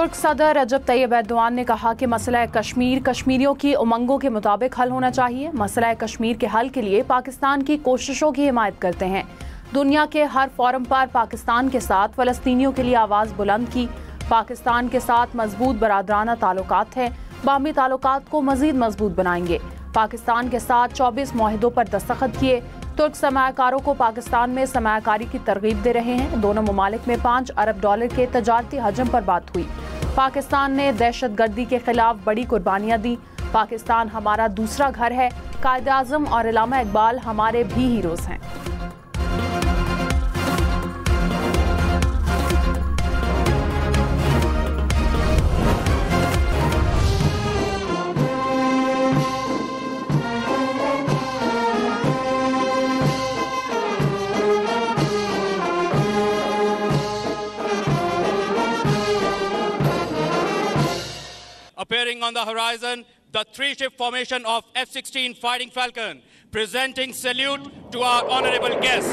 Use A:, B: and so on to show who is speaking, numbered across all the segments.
A: तुर्क सदर रजब Tayyip Erdogan ने कहा कि मसला कश्मीर कश्मीरियों की उमंगों के मुताबिक हल होना चाहिए। मसला कश्मीर के हल के लिए पाकिस्तान की कोशिशों की हिमायत करते हैं। दुनिया के हर फोरम पर पाकिस्तान के साथ फ़लस्तीनियों के लिए आवाज़ बुलंद की। पाकिस्तान के साथ मजबूत बरादराना ताल्लुकात हैं, बाहमी ताल्लुकात को मजीद मजबूत बनाएंगे। पाकिस्तान के साथ 24 मुआहिदों पर दस्तखत किए। तुर्क सरमायाकारों को पाकिस्तान में सरमायाकारी की तरगीब दे रहे हैं। दोनों ममालिक में $5 अरब के तजारती हजम पर बात हुई। पाकिस्तान ने दहशतगर्दी के खिलाफ बड़ी कुर्बानियां दी। पाकिस्तान हमारा दूसरा घर है। कायदे आज़म और अल्लामा इकबाल हमारे भी हीरोज हैं।
B: Appearing on the horizon, the three-ship formation of F-16 Fighting Falcon, presenting salute to our honorable guests.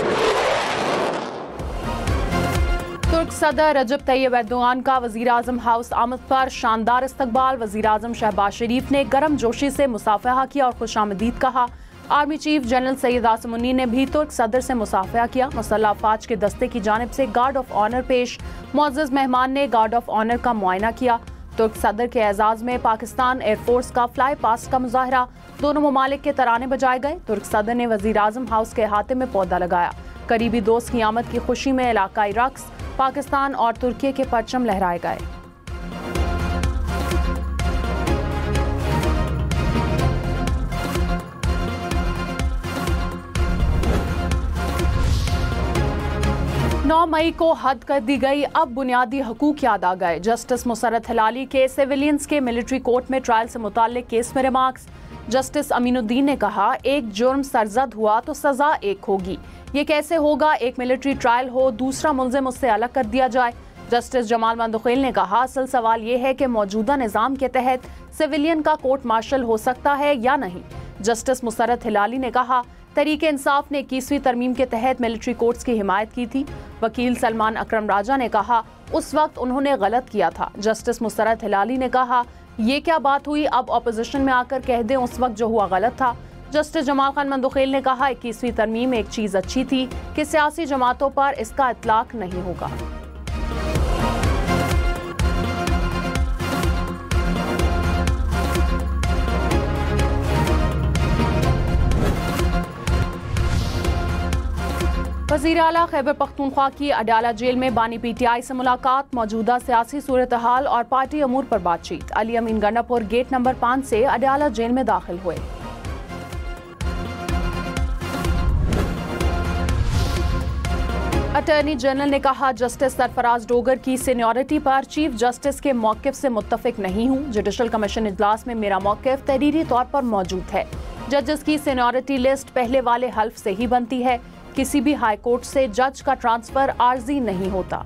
A: तुर्क सदर रजब तैयब एर्दोआन का वज़ीर आज़म हाउस आमद पर शानदार इस्तकबाल। वज़ीर आज़म शहबाज शरीफ ने गर्म जोशी से मुसाफहा किया और खुशामदीद कहा। Army chief general Syed Asim Munni ने भी तुर्क सदर से मुसाफहा किया। मुसल्लह अफवाज के दस्ते की जानिब से गार्ड ऑफ ऑनर पेश। मुअज़्ज़ज़ मेहमान ने गार्ड ऑफ ऑनर का मुआयना किया। तुर्क सदर के एजाज में पाकिस्तान एयरफोर्स का फ्लाई पास्ट का मुजाहरा। दोनों ममालिक के तराने बजाए गए। तुर्क सदर ने वज़ीर आज़म हाउस के अहाते में पौधा लगाया। करीबी दोस्त की आमद की खुशी में इलाकाई रक्स, पाकिस्तान और तुर्की के परचम लहराए गए। मई को हद कर दी गई। अब बुनियादी हकूक याद आ गए। जस्टिस मुसर्रत हिलाली के सिविलियंस के मिलिट्री कोर्ट में ट्रायल से मुताल्लिक केस में रिमार्क्स। जस्टिस अमीनुद्दीन ने कहा, एक जुर्म सरजद हुआ तो सजा एक होगी। ये कैसे होगा? एक मिलिट्री ट्रायल हो, दूसरा मुल्जिम उससे अलग कर दिया जाए। जस्टिस जमाल मंदुखेल ने कहा, असल सवाल ये है कि मौजूदा निज़ाम के तहत सिविलियन का कोर्ट मार्शल हो सकता है या नहीं। जस्टिस मुसर्रत हिलाली ने कहा, तहरीक इंसाफ ने 21वीं तरमीम के तहत मिलिट्री कोर्ट्स की हिमायत की थी। वकील सलमान अकरम राजा ने कहा, उस वक्त उन्होंने गलत किया था। जस्टिस मुसर्रत हिलाली ने कहा, ये क्या बात हुई, अब ऑपोजिशन में आकर कह दें उस वक्त जो हुआ गलत था। जस्टिस जमाल खान मंदुखेल ने कहा, 21वीं तरमीम एक चीज़ अच्छी थी कि सियासी जमातों पर इसका इतलाक नहीं होगा। वज़ीर आला खैबर पख्तूनख्वा की अडाला जेल में बानी PTI से मुलाकात। मौजूदा सियासी सूरत हाल और पार्टी अमूर पर बातचीत। अली अमीन गंडापुर गेट नंबर 5 से अडाला जेल में दाखिल हुए। अटॉर्नी जनरल ने कहा, जस्टिस सरफराज डोगर की सीनियरिटी पर चीफ जस्टिस के मौक़िफ़ से मुत्तफ़िक नहीं हूँ। जुडिशल कमीशन इजलास में मेरा मौक़िफ़ तहरीरी तौर पर मौजूद है। जजेस की सीनियरिटी लिस्ट पहले वाले हल्फ से ही बनती है। किसी भी हाई कोर्ट से जज का ट्रांसफर आर्जी नहीं होता।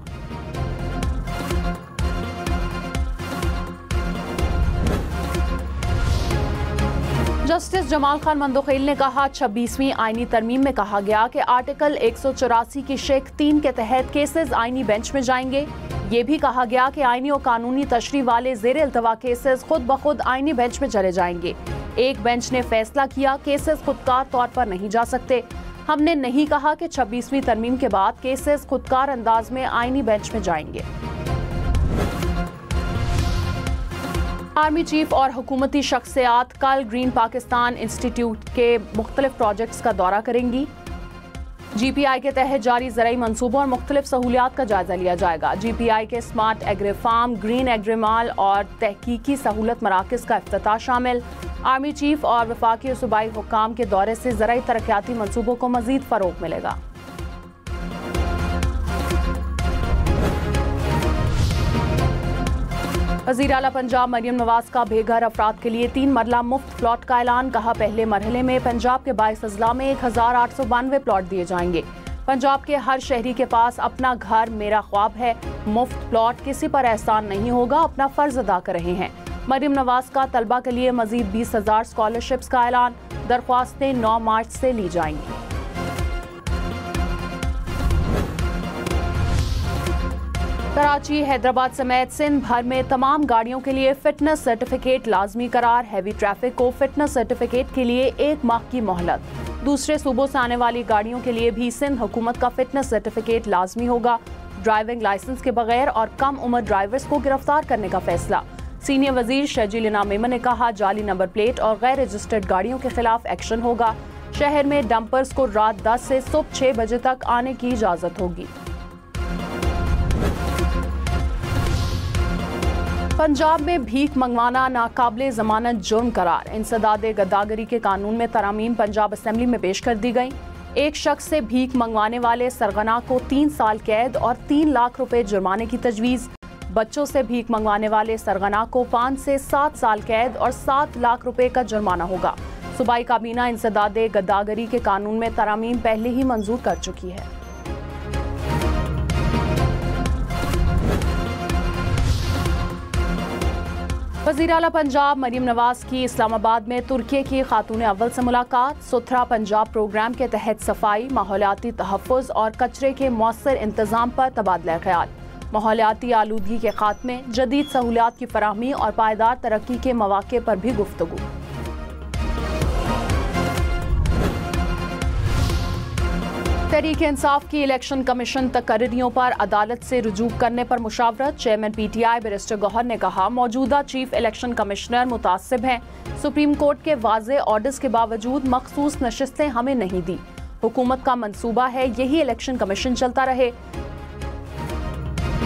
A: जस्टिस जमाल खान मंदुखेल ने कहा, 26वीं आईनी तरमीम में कहा गया कि आर्टिकल 184 की शेख 3 के तहत केसेस आईनी बेंच में जाएंगे। ये भी कहा गया कि आईनी और कानूनी तशरीह वाले ज़ेर इल्तवा केसेस खुद ब खुद आईनी बेंच में चले जाएंगे। एक बेंच ने फैसला किया, केसेस खुदकार तौर पर नहीं जा सकते। हमने नहीं कहा कि 26वीं तरमीम के बाद केसेस खुदकार अंदाज में आईनी बेंच में जाएंगे। आर्मी चीफ और हुकूमती शख्सियात कल ग्रीन पाकिस्तान इंस्टीट्यूट के मुख्तलिफ प्रोजेक्ट्स का दौरा करेंगी। GPI के तहत जारी ज़राई मंसूबों और मुख्तलिफ सहूलियात का जायजा लिया जाएगा। GPI के smart agri farm, green agri mall और तहकीकी सहूलत मराकज़ का इफ्तिताह शामिल। आर्मी चीफ और वफाकी और सूबाई हुक्काम के दौरे से ज़राई तरक्याती मंसूबों को मज़ीद फ़रोग़ मिलेगा। वज़ीर आला पंजाब मरियम नवाज का बेघर अफराद के लिए 3 मरला मुफ्त प्लॉट का ऐलान। कहा, पहले मरहले में पंजाब के 22 अजला में 1892 प्लॉट दिए जाएंगे। पंजाब के हर शहरी के पास अपना घर मेरा ख्वाब है। मुफ्त प्लॉट किसी पर एहसान नहीं होगा, अपना फर्ज अदा कर रहे हैं। मरियम नवाज का तलबा के लिए मजीद 20,000 स्कॉलरशिप्स का ऐलान। दरख्वास्तें 9 मार्च से ली जाएंगी। कराची, हैदराबाद समेत सिंध भर में तमाम गाड़ियों के लिए फिटनेस सर्टिफिकेट लाजमी करार। हैवी ट्रैफिक को फिटनेस सर्टिफिकेट के लिए 1 माह की मोहलत। दूसरे सूबों से आने वाली गाड़ियों के लिए भी सिंध हुकूमत का फिटनेस सर्टिफिकेट लाजमी होगा। ड्राइविंग लाइसेंस के बगैर और कम उम्र ड्राइवर्स को गिरफ्तार करने का फैसला। सीनियर वजीर शहजील इनाम मेमन ने कहा, जाली नंबर प्लेट और गैर रजिस्टर्ड गाड़ियों के खिलाफ एक्शन होगा। शहर में डंपर्स को रात 10 से सुबह 6 बजे तक आने की इजाजत होगी। पंजाब में भीख मंगवाना नाकाबिले जमानत जुर्म करार। इंसदादे गद्दागरी के कानून में तरामीम पंजाब असेंबली में पेश कर दी गई। एक शख्स से भीख मंगवाने वाले सरगना को 3 साल कैद और 3 लाख रुपए जुर्माने की तजवीज़। बच्चों से भीख मंगवाने वाले सरगना को 5 से 7 साल कैद और 7 लाख रुपए का जुर्माना होगा। सूबाई काबीना इंसदादे गद्दागरी के कानून में तरामीम पहले ही मंजूर कर चुकी है। वज़ीर आला पंजाब मरीम नवाज की इस्लामाबाद में तुर्की की खातून अव्वल से मुलाकात। सुथरा पंजाब प्रोग्राम के तहत सफाई, माहौलियाती तहफ़्फ़ुज़ और कचरे के मौसर इंतजाम पर तबादला ख्याल। माहौलियाती आलूदगी के खात्मे, जदीद सहूलियात की फराहमी और पायदार तरक्की के मौक़े पर भी गुफ्तगू। तहरीक इंसाफ की इलेक्शन कमीशन तकर्रियों पर अदालत से रुजू करने पर मुशावरत। चेयरमैन PTI बैरिस्टर गौहर ने कहा, मौजूदा चीफ इलेक्शन कमिश्नर मुतासिब हैं। सुप्रीम कोर्ट के वाज़े ऑर्डर्स के बावजूद मखसूस नशिस्तें हमें नहीं दी। हुकूमत का मंसूबा है यही इलेक्शन कमीशन चलता रहे।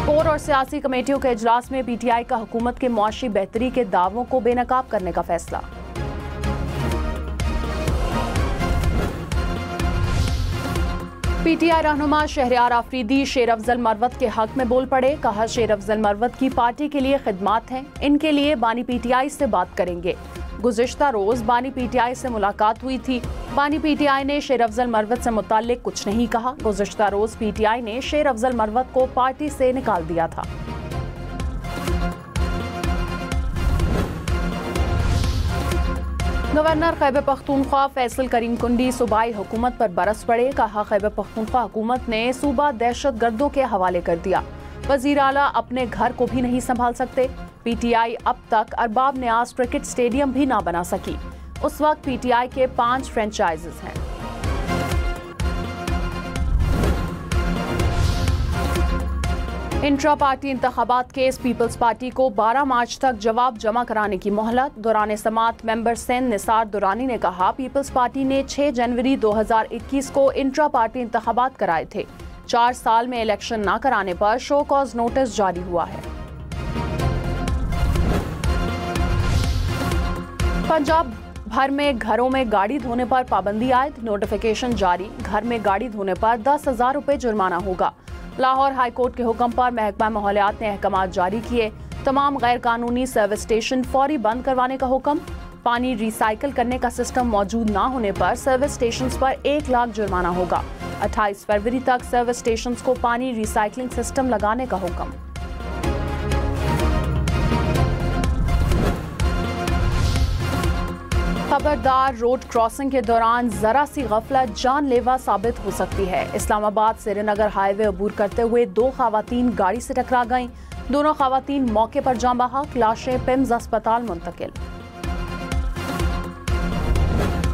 A: कोर और सियासी कमेटियों के इजलास में PTI का हुकूमत के मुआशी बेहतरी के दावों को बेनकाब करने का फैसला। PTI रहनुमा शहरयार आफरीदी शेर अफजल मरवत के हक में बोल पड़े। कहा, शेर अफजल मरवत की पार्टी के लिए खिदमात हैं, इनके लिए बानी PTI से बात करेंगे। गुज़िश्ता रोज बानी PTI से मुलाकात हुई थी। बानी PTI ने शेर अफजल मरवत से मुताल्लिक कुछ नहीं कहा। गुज़िश्ता रोज PTI ने शेर अफजल मरवत को पार्टी से निकाल दिया था। गवर्नर खैबर पख्तूनख्वा फैसल करीम कुंडी सूबाई हुकूमत पर बरस पड़े। कहा, खैबर पख्तूनख्वा हुकूमत ने सूबा दहशत गर्दों के हवाले कर दिया। वज़ीर आला अपने घर को भी नहीं संभाल सकते। PTI अब तक अरबाब न्याज क्रिकेट स्टेडियम भी ना बना सकी। उस वक्त PTI के 5 फ्रेंचाइजेस हैं। इंट्रा पार्टी इंतखाबात केस पीपल्स पार्टी को 12 मार्च तक जवाब जमा कराने की मोहलत। दौरान समात मेंबर सेन निसार दुरानी ने कहा, पीपल्स पार्टी ने 6 जनवरी 2021 को इंट्रा पार्टी इंतखाबात कराए थे। 4 साल में इलेक्शन न कराने पर शो कॉज नोटिस जारी हुआ है। पंजाब भर में घरों में गाड़ी धोने पर पाबंदी आयद। नोटिफिकेशन जारी। घर में गाड़ी धोने पर 10,000 रुपए जुर्माना होगा। लाहौर हाई कोर्ट के हुक्म पर महकमा माहौलियात ने अहकामात जारी किए। तमाम गैर कानूनी सर्विस स्टेशन फौरी बंद करवाने का हुक्म। पानी रिसाइकिल करने का सिस्टम मौजूद ना होने पर सर्विस स्टेशंस पर 1 लाख जुर्माना होगा। 28 फरवरी तक सर्विस स्टेशंस को पानी रिसाइकलिंग सिस्टम लगाने का हुक्म। खबरदार, रोड क्रॉसिंग के दौरान जरा सी गफलत जानलेवा साबित हो सकती है। इस्लामाबाद श्रीनगर हाईवे अबूर करते हुए 2 खवातीन गाड़ी से टकरा गईं। दोनों खवातीन मौके पर जाँ बहक। लाशें पिम्स अस्पताल मुंतकिल।